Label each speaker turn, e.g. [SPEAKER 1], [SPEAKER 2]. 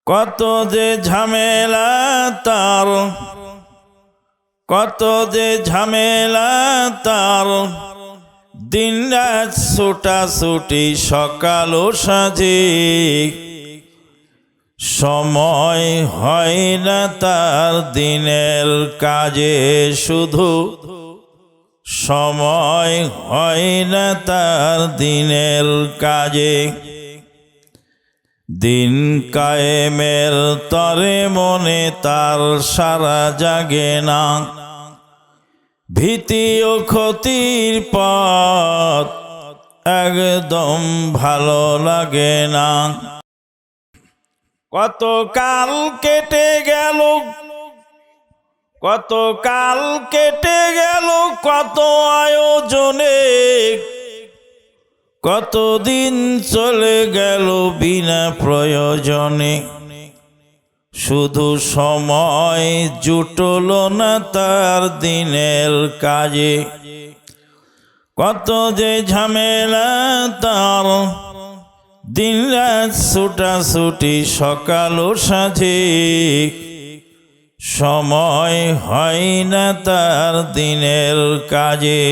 [SPEAKER 1] কত যে ঝামেলা তার, কত যে ঝামেলা তার, দিন রাত ছুটাছুটি সকাল ও সাঁঝে, সময় হয় না তার দিনের কাজে, শুধু সময় হয় না তার দিনের কাজে। দিন কায়েমের তরে মনে তার সারা জাগে না, ভীতি ও ক্ষতির পথ একদম ভালো লাগে না। কত কাল কেটে গেল, কত কাল কেটে গেল, কত আয়োজনে, কতদিন চলে গেল বিনা প্রয়োজনে, শুধু সময় জুটল না তার দিনের কাজে। কত যে ঝামেলা তার, দিন রাত ছুটাছুটি সকাল ও সাঁঝে, সময় হয় না তার দিনের কাজে।